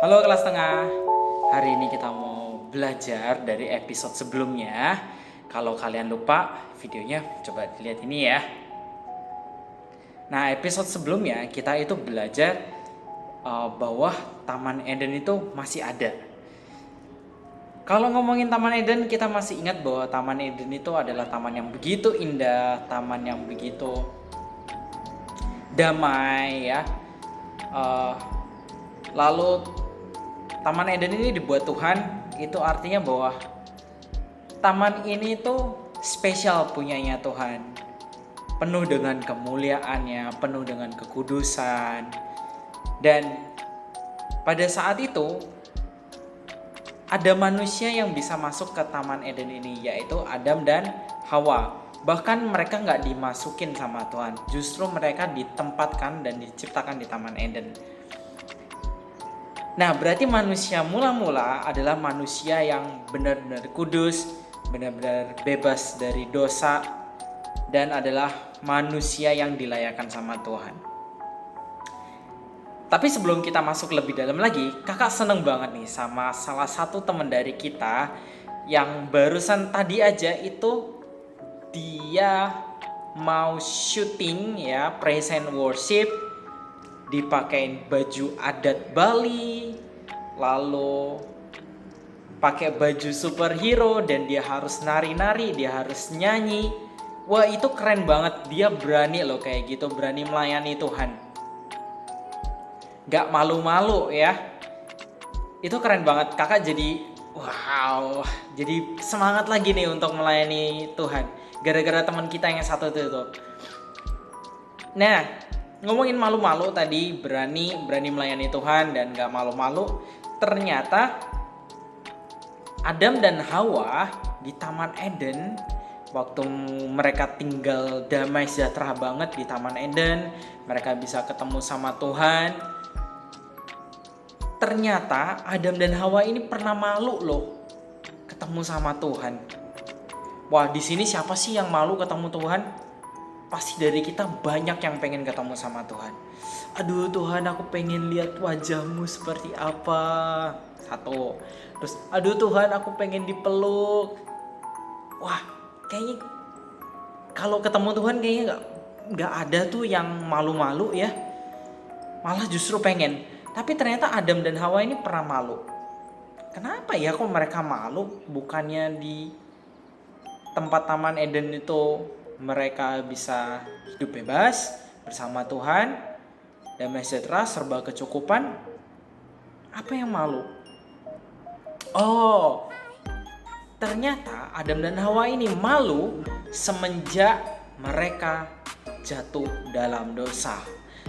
Halo kelas tengah, hari ini kita mau belajar dari episode sebelumnya. Kalau kalian lupa videonya coba dilihat ini ya. Nah episode sebelumnya kita itu belajar bahwa Taman Eden itu masih ada. Kalau ngomongin Taman Eden, kita masih ingat bahwa Taman Eden itu adalah taman yang begitu indah, taman yang begitu damai ya. Lalu Taman Eden ini dibuat Tuhan, itu artinya bahwa taman ini tuh spesial punyanya Tuhan. Penuh dengan kemuliaannya, penuh dengan kekudusan. Dan pada saat itu ada manusia yang bisa masuk ke Taman Eden ini, yaitu Adam dan Hawa. Bahkan mereka nggak dimasukin sama Tuhan, justru mereka ditempatkan dan diciptakan di Taman Eden. Nah, berarti manusia mula-mula adalah manusia yang benar-benar kudus, benar-benar bebas dari dosa, dan adalah manusia yang dilayakan sama Tuhan. Tapi sebelum kita masuk lebih dalam lagi, kakak seneng banget nih sama salah satu teman dari kita yang barusan tadi aja itu dia mau syuting ya, praise and worship, dipakein baju adat Bali, lalu pakai baju superhero dan dia harus nari-nari, dia harus nyanyi. Wah, itu keren banget. Dia berani loh kayak gitu, berani melayani Tuhan. Gak malu-malu ya. Itu keren banget. Kakak jadi wow, jadi semangat lagi nih untuk melayani Tuhan. Gara-gara teman kita yang satu itu tuh. Nah, ngomongin malu-malu tadi, berani melayani Tuhan dan gak malu-malu. Ternyata Adam dan Hawa di Taman Eden, waktu mereka tinggal damai sejahtera banget di Taman Eden, mereka bisa ketemu sama Tuhan. Ternyata Adam dan Hawa ini pernah malu loh ketemu sama Tuhan. Wah, di sini siapa sih yang malu ketemu Tuhan? Pasti dari kita banyak yang pengen ketemu sama Tuhan. Aduh Tuhan, aku pengen lihat wajahmu seperti apa. Satu. Terus, aduh Tuhan, aku pengen dipeluk. Wah, kayaknya kalau ketemu Tuhan kayaknya nggak ada tuh yang malu-malu ya. Malah justru pengen. Tapi ternyata Adam dan Hawa ini pernah malu. Kenapa ya kok mereka malu? Bukannya di tempat Taman Eden itu mereka bisa hidup bebas bersama Tuhan, damai sejahtera, serba kecukupan. Apa yang malu? Oh, ternyata Adam dan Hawa ini malu semenjak mereka jatuh dalam dosa,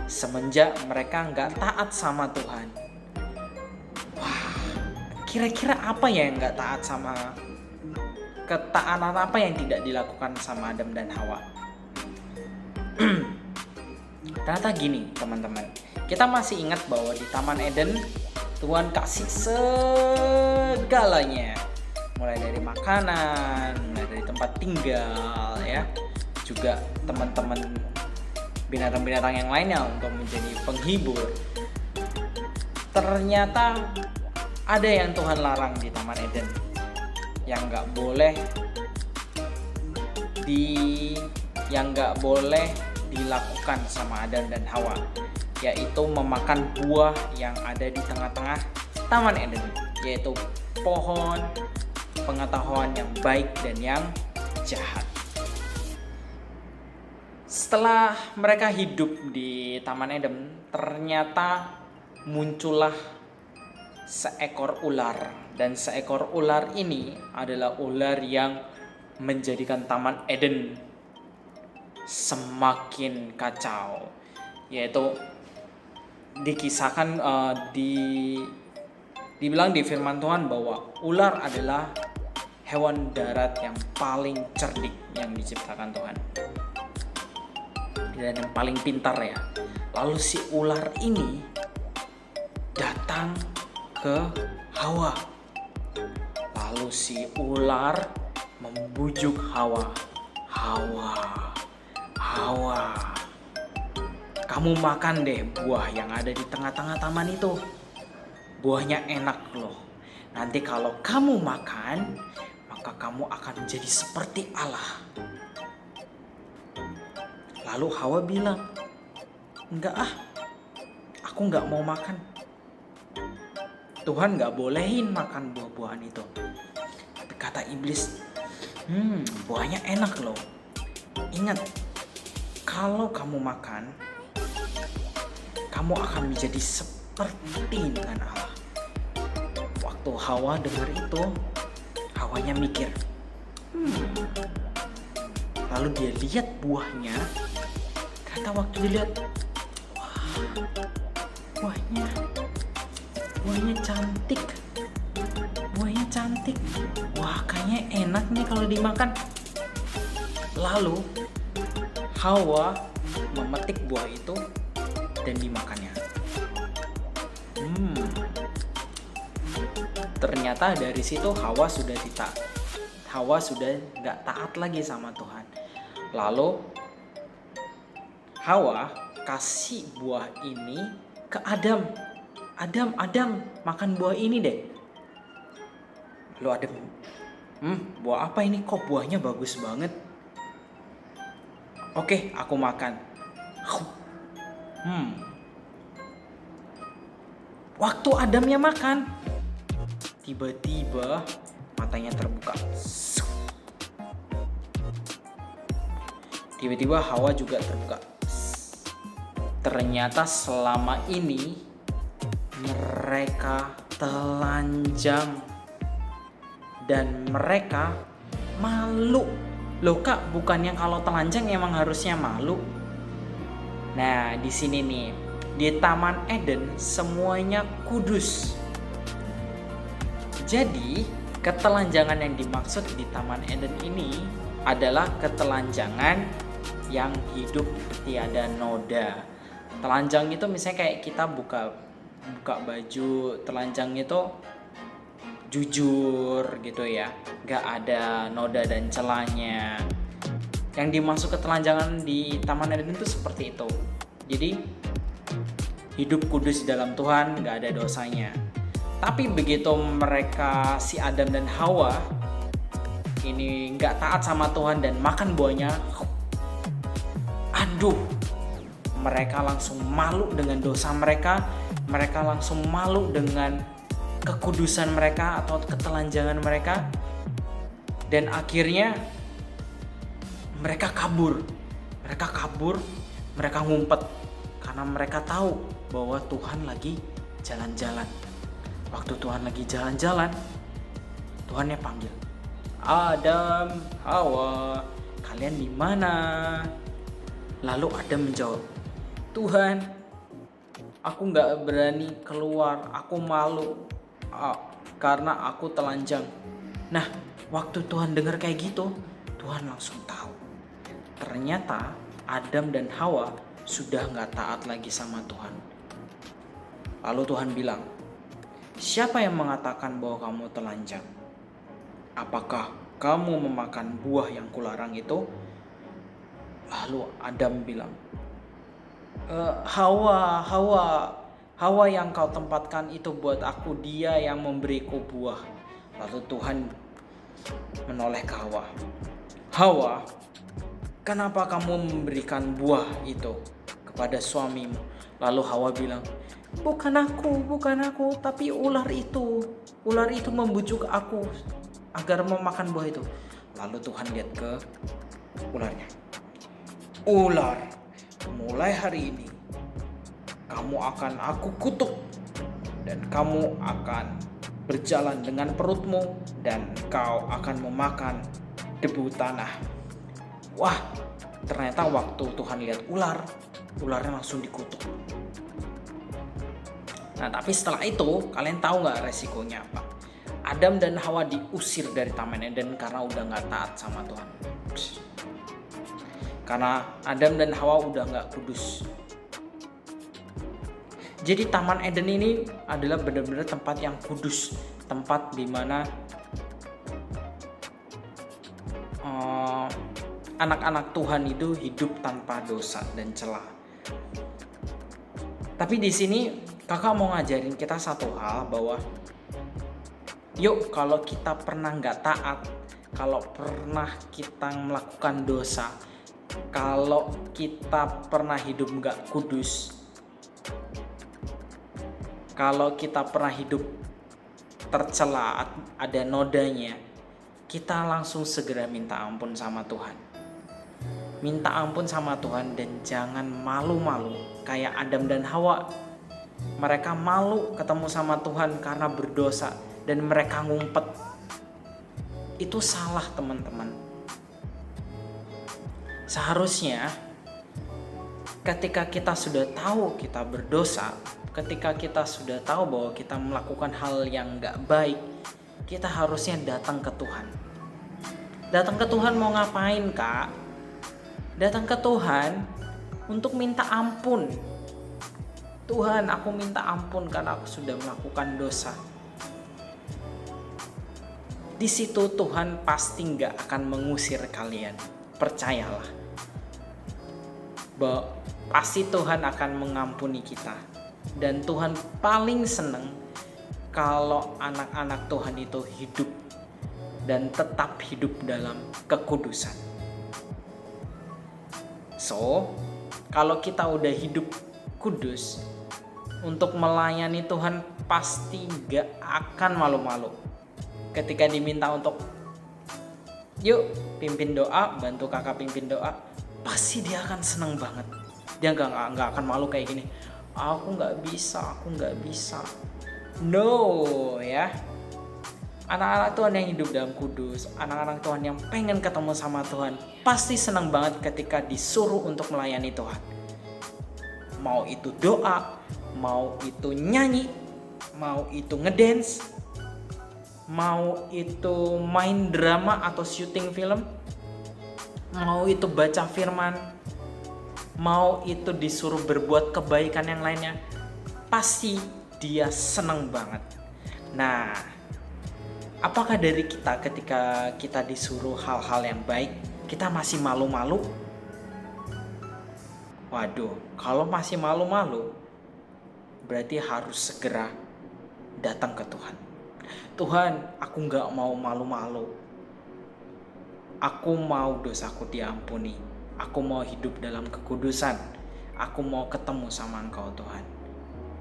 semenjak mereka nggak taat sama Tuhan. Wah, kira-kira apa ya yang nggak taat sama, ketaatan apa yang tidak dilakukan sama Adam dan Hawa? Ternyata gini teman-teman, kita masih ingat bahwa di Taman Eden Tuhan kasih segalanya, mulai dari makanan, mulai dari tempat tinggal ya, juga teman-teman binatang-binatang yang lainnya untuk menjadi penghibur. Ternyata ada yang Tuhan larang di Taman Eden, yang nggak boleh dilakukan sama Adam dan Hawa, yaitu memakan buah yang ada di tengah-tengah Taman Eden, yaitu pohon pengetahuan yang baik dan yang jahat. Setelah mereka hidup di Taman Eden, ternyata muncullah seekor ular, dan seekor ular ini adalah ular yang menjadikan Taman Eden semakin kacau, yaitu dikisahkan dibilang di firman Tuhan bahwa ular adalah hewan darat yang paling cerdik yang diciptakan Tuhan dan yang paling pintar ya. Lalu si ular ini datang ke Hawa. Lalu si ular membujuk Hawa. Hawa, kamu makan deh buah yang ada di tengah-tengah taman itu. buahnya enak loh. Nanti kalau kamu makan, maka kamu akan menjadi seperti Allah. Lalu Hawa bilang, enggak ah, aku enggak mau makan. Tuhan enggak bolehin makan buah-buahan itu. Tapi kata iblis, buahnya enak loh. Ingat, kalau kamu makan, kamu akan menjadi seperti dengan Allah. Waktu Hawa dengar itu, Hawanya mikir, lalu dia lihat buahnya. Ternyata waktu dilihat, wah, buahnya cantik. Buahnya cantik. Wah, kayaknya enak nih kalau dimakan. Lalu Hawa memetik buah itu dan dimakannya. Ternyata dari situ Hawa sudah nggak taat lagi sama Tuhan. Lalu Hawa kasih buah ini ke Adam. Adam, makan buah ini deh. Lalu Adam, buah apa ini? Kok buahnya bagus banget? Oke, aku makan. Waktu Adamnya makan, tiba-tiba matanya terbuka. Tiba-tiba Hawa juga terbuka. Ternyata selama ini mereka telanjang dan mereka malu. Loh Kak, bukannya kalau telanjang emang harusnya malu? Nah, di sini nih, di Taman Eden semuanya kudus. Jadi, ketelanjangan yang dimaksud di Taman Eden ini adalah ketelanjangan yang hidup tiada noda. Telanjang itu misalnya kayak kita buka baju, telanjang itu jujur gitu ya, gak ada noda dan celahnya. Yang dimaksud ketelanjangan di Taman Eden itu seperti itu. Jadi hidup kudus di dalam Tuhan, gak ada dosanya. Tapi begitu mereka, si Adam dan Hawa ini gak taat sama Tuhan dan makan buahnya, aduh, mereka langsung malu dengan dosa mereka. Mereka langsung malu dengan kekudusan mereka atau ketelanjangan mereka. Dan akhirnya mereka kabur, mereka ngumpet. Karena mereka tahu bahwa Tuhan lagi jalan-jalan. Waktu Tuhan lagi jalan-jalan, Tuhannya panggil, Adam, Hawa, kalian di mana? Lalu Adam menjawab, Tuhan, aku gak berani keluar, aku malu karena aku telanjang. Nah, waktu Tuhan dengar kayak gitu, Tuhan langsung tahu. Ternyata Adam dan Hawa sudah gak taat lagi sama Tuhan. Lalu Tuhan bilang, siapa yang mengatakan bahwa kamu telanjang? Apakah kamu memakan buah yang kularang itu? Lalu Adam bilang, Hawa yang kau tempatkan itu buat aku, dia yang memberiku buah. Lalu Tuhan menoleh ke Hawa, Hawa, kenapa kamu memberikan buah itu kepada suamimu? Lalu Hawa bilang, bukan aku, tapi ular itu membujuk aku agar memakan buah itu. Lalu Tuhan lihat ke ularnya, ular, mulai hari ini kamu akan aku kutuk dan kamu akan berjalan dengan perutmu dan kau akan memakan debu tanah. Wah, ternyata waktu Tuhan lihat ularnya langsung dikutuk. Nah, tapi setelah itu kalian tahu nggak resikonya apa? Adam dan Hawa diusir dari Taman Eden karena udah nggak taat sama Tuhan. Karena Adam dan Hawa udah nggak kudus. Jadi Taman Eden ini adalah benar-benar tempat yang kudus, tempat di mana anak-anak Tuhan itu hidup tanpa dosa dan celah. Tapi di sini Kakak mau ngajarin kita satu hal, bahwa yuk, kalau kita pernah nggak taat, kalau pernah kita melakukan dosa, kalau kita pernah hidup nggak kudus, kalau kita pernah hidup tercela, ada nodanya, kita langsung segera minta ampun sama Tuhan. Minta ampun sama Tuhan dan jangan malu-malu kayak Adam dan Hawa. Mereka malu ketemu sama Tuhan karena berdosa dan mereka ngumpet. Itu salah, teman-teman. Seharusnya ketika kita sudah tahu kita berdosa, ketika kita sudah tahu bahwa kita melakukan hal yang gak baik, kita harusnya datang ke Tuhan. Datang ke Tuhan mau ngapain, Kak? Datang ke Tuhan untuk minta ampun. Tuhan, aku minta ampun karena aku sudah melakukan dosa. Di situ Tuhan pasti gak akan mengusir kalian. Percayalah. Bahwa pasti Tuhan akan mengampuni kita. Dan Tuhan paling seneng kalau anak-anak Tuhan itu hidup dan tetap hidup dalam kekudusan. So, kalau kita udah hidup kudus, untuk melayani Tuhan pasti gak akan malu-malu. Ketika diminta untuk yuk pimpin doa, bantu kakak pimpin doa, pasti dia akan seneng banget. Dia gak akan malu kayak gini, aku gak bisa. No, ya. Anak-anak Tuhan yang hidup dalam kudus, anak-anak Tuhan yang pengen ketemu sama Tuhan, pasti senang banget ketika disuruh untuk melayani Tuhan. Mau itu doa, mau itu nyanyi, mau itu ngedance, mau itu main drama atau syuting film, mau itu baca firman, mau itu disuruh berbuat kebaikan yang lainnya, pasti dia senang banget. Nah, apakah dari kita ketika kita disuruh hal-hal yang baik, kita masih malu-malu? Waduh, kalau masih malu-malu, berarti harus segera datang ke Tuhan. Tuhan, aku gak mau malu-malu. Aku mau dosaku diampuni. Aku mau hidup dalam kekudusan. Aku mau ketemu sama Engkau, Tuhan.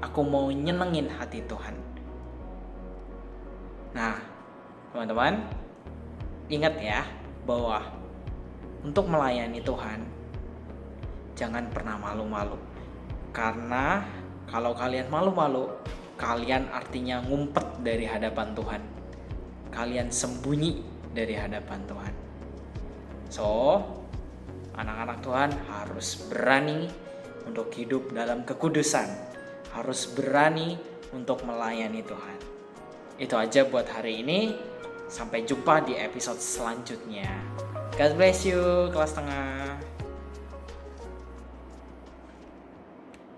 Aku mau nyenengin hati Tuhan. Nah, teman-teman, ingat ya bahwa untuk melayani Tuhan jangan pernah malu-malu. Karena kalau kalian malu-malu, kalian artinya ngumpet dari hadapan Tuhan. Kalian sembunyi dari hadapan Tuhan. So, anak-anak Tuhan harus berani untuk hidup dalam kekudusan. Harus berani untuk melayani Tuhan. Itu aja buat hari ini. Sampai jumpa di episode selanjutnya. God bless you, kelas tengah.